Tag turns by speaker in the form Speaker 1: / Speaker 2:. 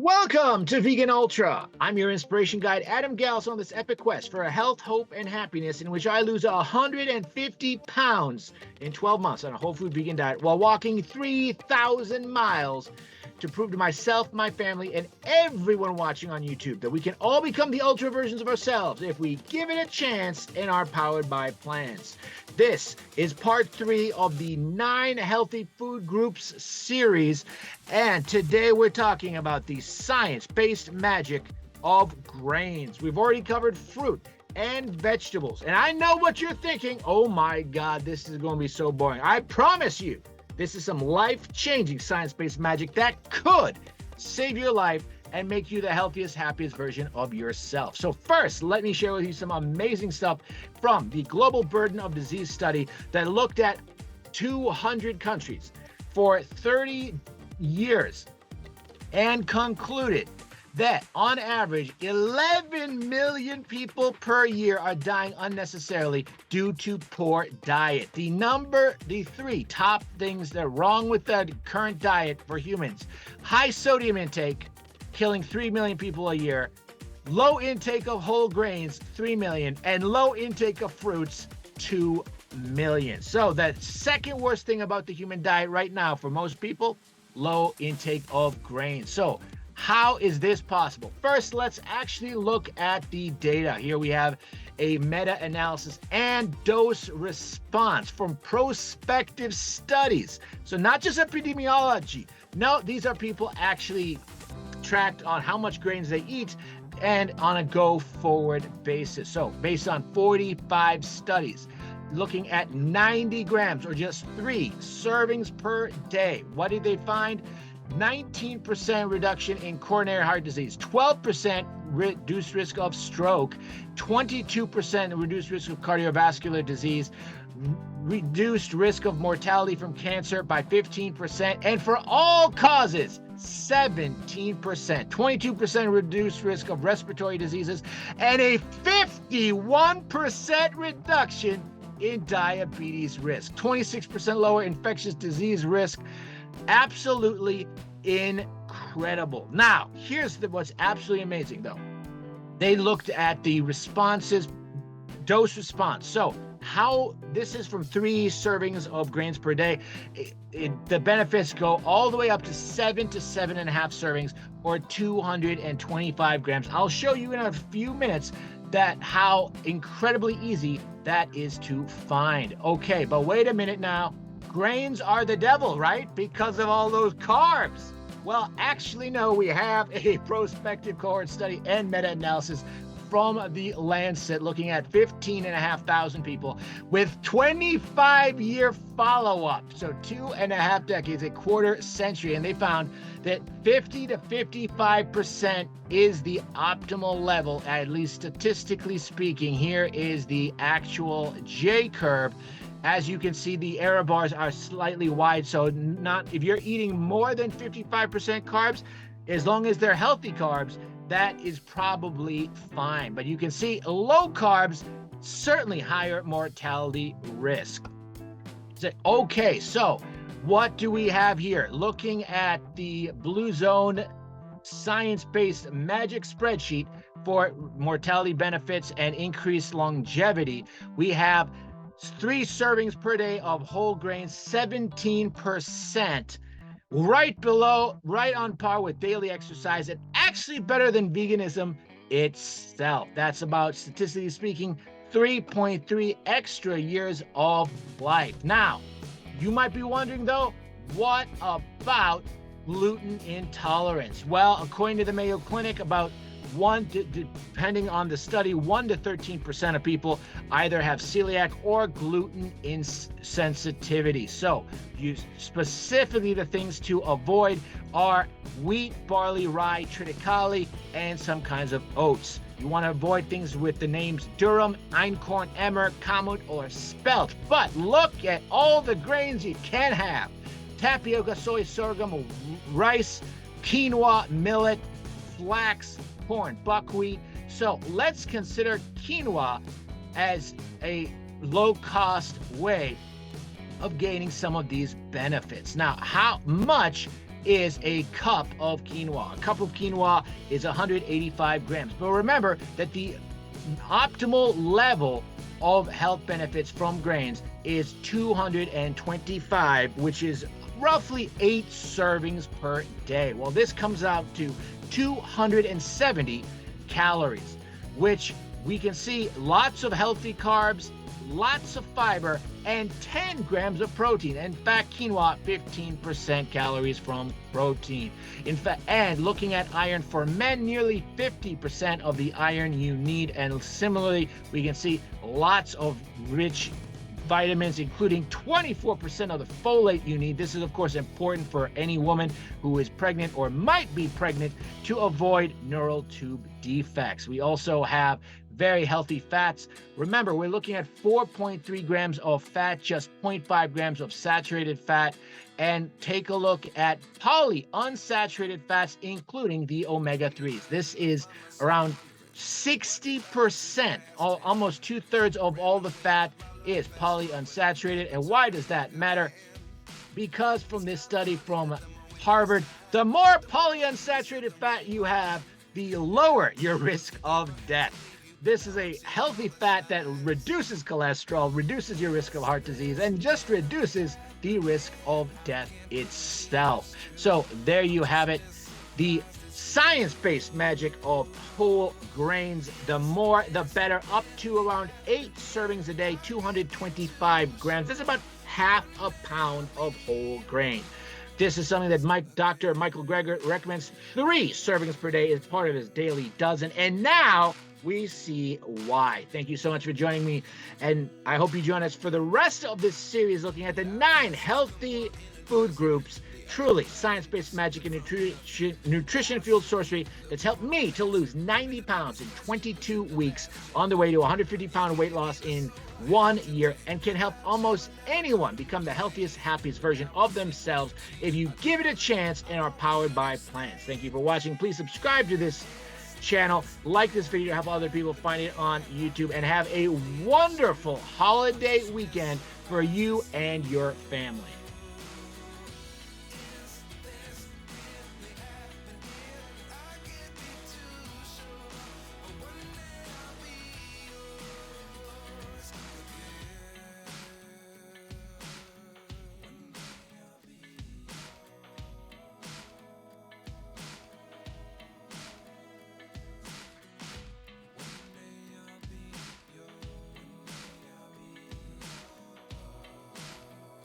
Speaker 1: Welcome to Vegan Ultra. I'm your inspiration guide, Adam Gals, on this epic quest for health, hope, and happiness in which I lose 150 pounds in 12 months on a whole food vegan diet while walking 3,000 miles to prove to myself, my family, and everyone watching on YouTube that we can all become the ultra versions of ourselves if we give it a chance and are powered by plants. This is part 3 of the 9 healthy food groups series, and today we're talking about the science-based magic of grains. We've already covered fruit and vegetables, and I know what you're thinking. Oh my God, this is going to be so boring. I promise you, this is some life-changing science-based magic that could save your life and make you the healthiest, happiest version of yourself. So first, let me share with you some amazing stuff from the Global Burden of Disease study that looked at 200 countries for 30 years and concluded that on average, 11 million people per year are dying unnecessarily due to poor diet. The 3 top things that are wrong with the current diet for humans: high sodium intake, killing 3 million people a year; low intake of whole grains, 3 million; and low intake of fruits, 2 million. So the second worst thing about the human diet right now for most people, low intake of grains. So how is this possible? First, let's actually look at the data. Here we have a meta-analysis and dose response from prospective studies. So not just epidemiology. No, these are people actually tracked on how much grains they eat and on a go-forward basis. So based on 45 studies, looking at 90 grams or just 3 servings per day. What did they find? 19% reduction in coronary heart disease, 12% reduced risk of stroke, 22% reduced risk of cardiovascular disease, reduced risk of mortality from cancer by 15%, and for all causes, 17%, 22% reduced risk of respiratory diseases, and a 51% reduction in diabetes risk, 26% lower infectious disease risk. Absolutely incredible. Now, here's what's absolutely amazing, though. They looked at the responses, dose response. So how this is from 3 servings of grains per day. The benefits go all the way up to 7 to 7.5 servings or 225 grams. I'll show you in a few minutes that how incredibly easy that is to find. Okay, but wait a minute now. Grains are the devil, right? Because of all those carbs. Well, actually, no, we have a prospective cohort study and meta-analysis from the Lancet looking at 15,500 people with 25-year follow-up. So 2.5 decades, a quarter century. And they found that 50 to 55% is the optimal level, at least statistically speaking. Here is the actual J curve. As you can see, the error bars are slightly wide, so not if you're eating more than 55% carbs, as long as they're healthy carbs, that is probably fine. But you can see low carbs, certainly higher mortality risk. Okay, so what do we have here? Looking at the Blue Zone science-based magic spreadsheet for mortality benefits and increased longevity, we have 3 servings per day of whole grains, 17%, right below, right on par with daily exercise, and actually better than veganism itself. That's about, statistically speaking, 3.3 extra years of life. Now, you might be wondering though, what about gluten intolerance? Well, according to the Mayo Clinic, about depending on the study, 1 to 13% of people either have celiac or gluten insensitivity. So specifically the things to avoid are wheat, barley, rye, triticale, and some kinds of oats. You want to avoid things with the names durum, einkorn, emmer, kamut, or spelt. But look at all the grains you can have: tapioca, soy, sorghum, rice, quinoa, millet, flax, corn, buckwheat. So let's consider quinoa as a low-cost way of gaining some of these benefits. Now, how much is a cup of quinoa. A cup of quinoa is 185 grams. But remember that the optimal level of health benefits from grains is 225, which is roughly 8 servings per day. Well, this comes out to 270 calories, which we can see lots of healthy carbs, lots of fiber, and 10 grams of protein. In fact, quinoa, 15% calories from protein. In fact, and looking at iron for men, nearly 50% of the iron you need. And similarly, we can see lots of rich vitamins, including 24% of the folate you need. This is, of course, important for any woman who is pregnant or might be pregnant to avoid neural tube defects. We also have very healthy fats. Remember, we're looking at 4.3 grams of fat, just 0.5 grams of saturated fat. And take a look at polyunsaturated fats, including the omega-3s. This is around 60%, almost 2/3 of all the fat is polyunsaturated. And why does that matter? Because from this study from Harvard, the more polyunsaturated fat you have, the lower your risk of death. This is a healthy fat that reduces cholesterol, reduces your risk of heart disease, and just reduces the risk of death itself. So there you have it. The science-based magic of whole grains. The more, the better. Up to around 8 servings a day, 225 grams. That's about half a pound of whole grain. This is something that Dr. Michael Greger recommends 3 servings per day as part of his daily dozen. And now we see why. Thank you so much for joining me. And I hope you join us for the rest of this series looking at the 9 healthy food groups. Truly science-based magic and nutrition-fueled sorcery that's helped me to lose 90 pounds in 22 weeks on the way to 150-pound weight loss in 1 year, and can help almost anyone become the healthiest, happiest version of themselves if you give it a chance and are powered by plants. Thank you for watching. Please subscribe to this channel, like this video to help other people find it on YouTube, and have a wonderful holiday weekend for you and your family.